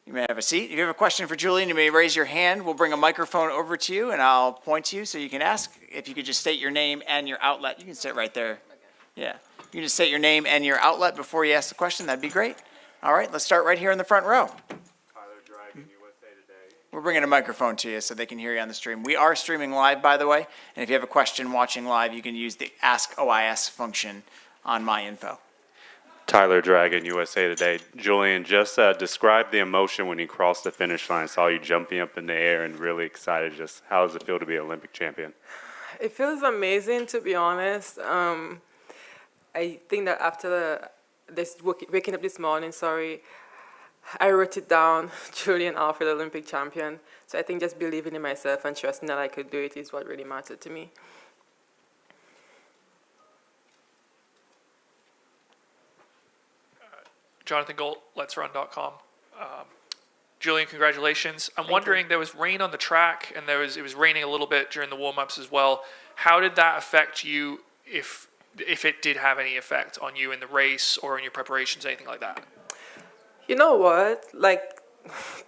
You may have a seat. If you have a question for Julien, you may raise your hand. We'll bring a microphone over to you, and I'll point to you so you can ask. If you could just state your name and your outlet. You can sit right there. Yeah. You can just state your name and your outlet before you ask the question. That'd be great. All right, let's start right here in the front row. We're bringing a microphone to you so they can hear you on the stream. We are streaming live, by the way, and if you have a question watching live, you can use the Ask OIS function on My Info. Tyler Dragon, USA Today. Julien, just describe the emotion when you crossed the finish line. Saw you jumping up in the air and really excited. Just how does it feel to be Olympic champion? It feels amazing, to be honest. I think that after waking up this morning, I wrote it down, Julien Alfred, Olympic champion. So I think just believing in myself and trusting that I could do it is what really mattered to me. Jonathan Golt, Let'sRun.com. Julien, congratulations. I'm wondering, there was rain on the track, and it was raining a little bit during the warm-ups as well. How did that affect you, if it did have any effect on you in the race or in your preparations, anything like that? You know what? Like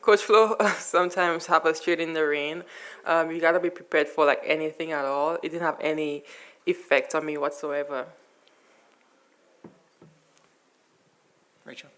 Coach Flo sometimes have us straight in the rain. You gotta be prepared for like anything at all. It didn't have any effect on me whatsoever. Rachel.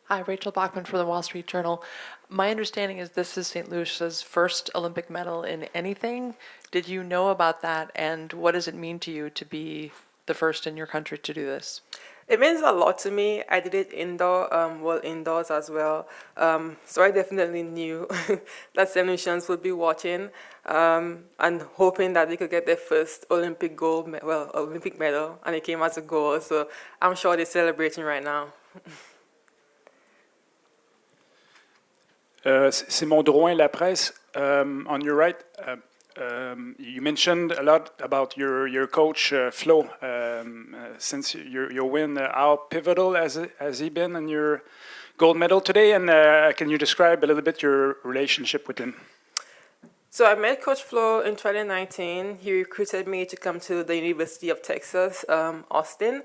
Hi, Rachel Bachman from the Wall Street Journal. My understanding is this is St. Lucia's first Olympic medal in anything. Did you know about that, and what does it mean to you to be the first in your country to do this? It means a lot to me. I did it indoors as well. So I definitely knew that St. Lucians would be watching and hoping that they could get their first Olympic Olympic medal, and it came as a goal. So I'm sure they're celebrating right now. Simon Drouin, La Presse. On your right, you mentioned a lot about your coach, Flo. Since your win, how pivotal has he been in your gold medal today? And can you describe a little bit your relationship with him? So I met Coach Flo in 2019. He recruited me to come to the University of Texas, Austin.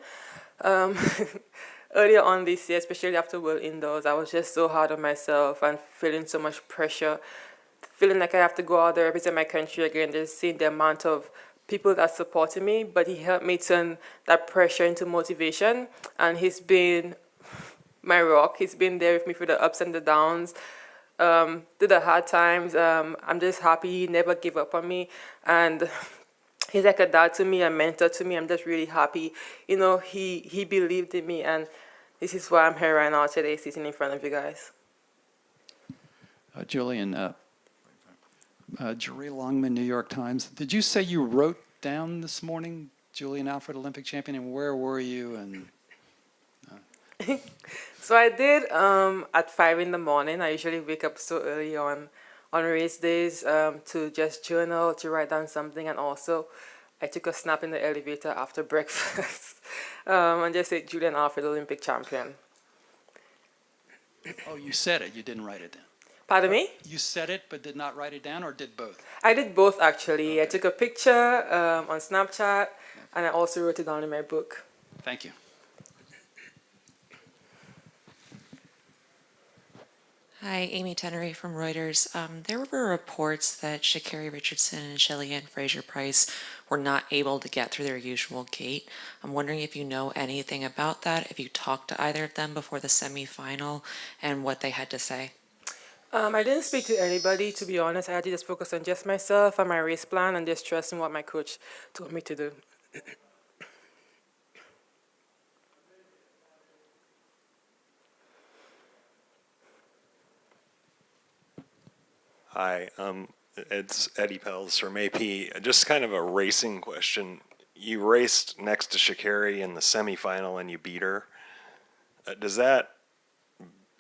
Earlier on this year, especially after World Indoors, I was just so hard on myself and feeling so much pressure, feeling like I have to go out there, represent my country again, just seeing the amount of people that supported me. But he helped me turn that pressure into motivation, and he's been my rock. He's been there with me through the ups and the downs, through the hard times. I'm just happy he never gave up on me, and he's like a dad to me, a mentor to me. I'm just really happy. You know, he believed in me, and this is why I'm here right now today, sitting in front of you guys. Julien, Jerry Longman, New York Times. Did you say you wrote down this morning, Julien Alfred, Olympic champion, and where were you? And So I did at 5 in the morning. I usually wake up so early on race days to just journal, to write down something, and also I took a snap in the elevator after breakfast and just said Julien Alfred, Olympic champion. oh, you said it. You didn't write it down. Pardon me? You said it but did not write it down, or did both? I did both, actually. Okay. I took a picture on Snapchat, and I also wrote it down in my book. Thank you. Hi, Amy Tenery from Reuters. There were reports that Sha'Carri Richardson and Shelly-Ann Fraser-Price were not able to get through their usual gate. I'm wondering if you know anything about that, if you talked to either of them before the semifinal, and what they had to say. I didn't speak to anybody, to be honest. I had to just focus on just myself and my race plan and just trusting what my coach told me to do. Hi, it's Eddie Pels from AP. Just kind of a racing question. You raced next to Sha'Carri in the semifinal and you beat her. Does that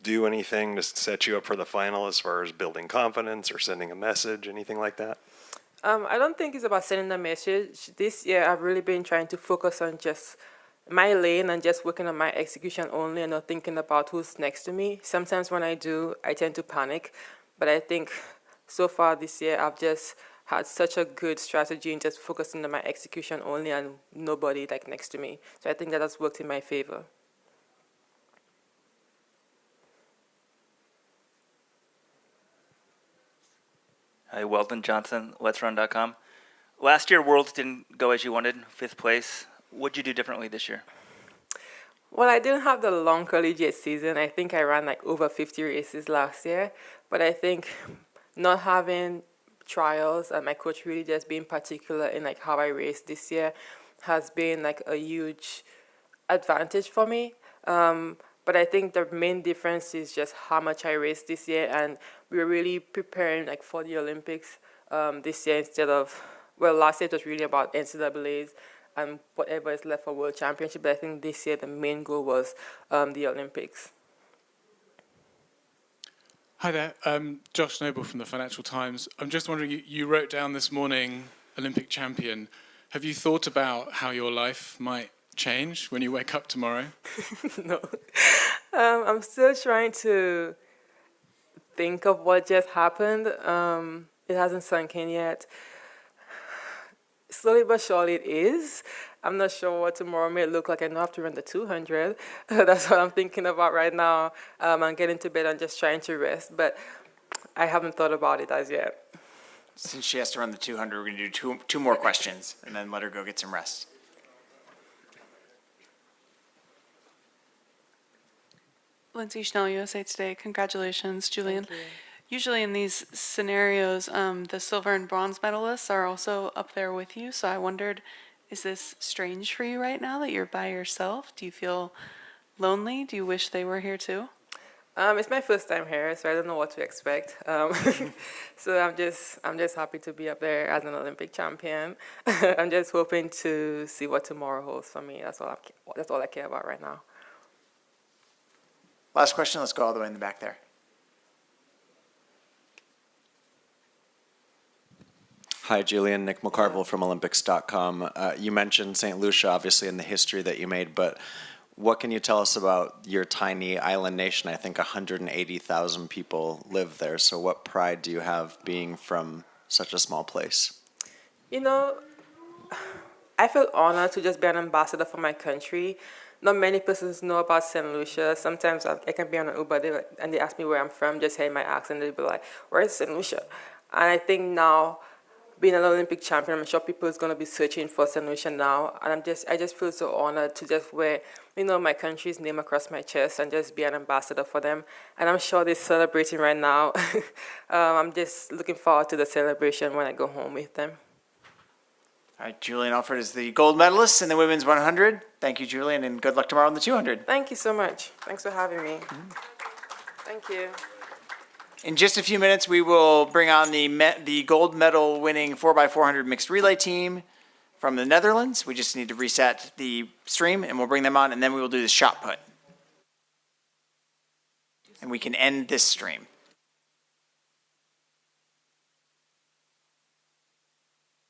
do anything to set you up for the final as far as building confidence or sending a message, anything like that? I don't think it's about sending a message. This year, I've really been trying to focus on just my lane and just working on my execution only and not thinking about who's next to me. Sometimes when I do, I tend to panic. But I think so far this year, I've just had such a good strategy and just focusing on my execution only and nobody like next to me. So I think that has worked in my favor. Hi, Weldon Johnson, Let'sRun.com. Last year, Worlds didn't go as you wanted, 5th place. What'd you do differently this year? Well, I didn't have the long collegiate season. I think I ran like over 50 races last year. But I think not having trials and my coach really just being particular in like how I raced this year has been like a huge advantage for me. But I think the main difference is just how much I raced this year, and we were really preparing like for the Olympics this year instead of, well, last year it was really about NCAAs and whatever is left for World Championship. But I think this year the main goal was the Olympics. Hi there, Josh Noble from the Financial Times. I'm just wondering, you wrote down this morning Olympic champion. Have you thought about how your life might change when you wake up tomorrow? No. I'm still trying to think of what just happened. It hasn't sunk in yet. Slowly but surely it is. I'm not sure what tomorrow may look like. I know I have to run the 200. That's what I'm thinking about right now. I'm getting to bed and just trying to rest, but I haven't thought about it as yet. Since she has to run the 200, we're going to do two more questions and then let her go get some rest. Lindsay Schnell, USA Today. Congratulations, Julien. Usually in these scenarios, the silver and bronze medalists are also up there with you. So I wondered, is this strange for you right now that you're by yourself? Do you feel lonely? Do you wish they were here too? It's my first time here, so I don't know what to expect. So I'm just happy to be up there as an Olympic champion. I'm just hoping to see what tomorrow holds for me. That's all I care about right now. Last question. Let's go all the way in the back there. Hi, Julien. Nick McCarville from Olympics.com. You mentioned St. Lucia, obviously, in the history that you made, but what can you tell us about your tiny island nation? I think 180,000 people live there. So what pride do you have being from such a small place? You know, I feel honored to just be an ambassador for my country. Not many persons know about St. Lucia. Sometimes I can be on an Uber and they ask me where I'm from, just hearing my accent, they'll be like, where is St. Lucia? And I think now, being an Olympic champion, I'm sure people is going to be searching for St. Lucia now. And I just feel so honored to just wear, my country's name across my chest and just be an ambassador for them. And I'm sure they're celebrating right now. I'm just looking forward to the celebration when I go home with them. All right, Julien Alfred is the gold medalist in the women's 100. Thank you, Julien, and good luck tomorrow in the 200. Thank you so much. Thanks for having me. Thank you. In just a few minutes, we will bring on the gold medal winning 4x400 mixed relay team from the Netherlands. We just need to reset the stream, and we'll bring them on, and then we will do the shot put. And we can end this stream.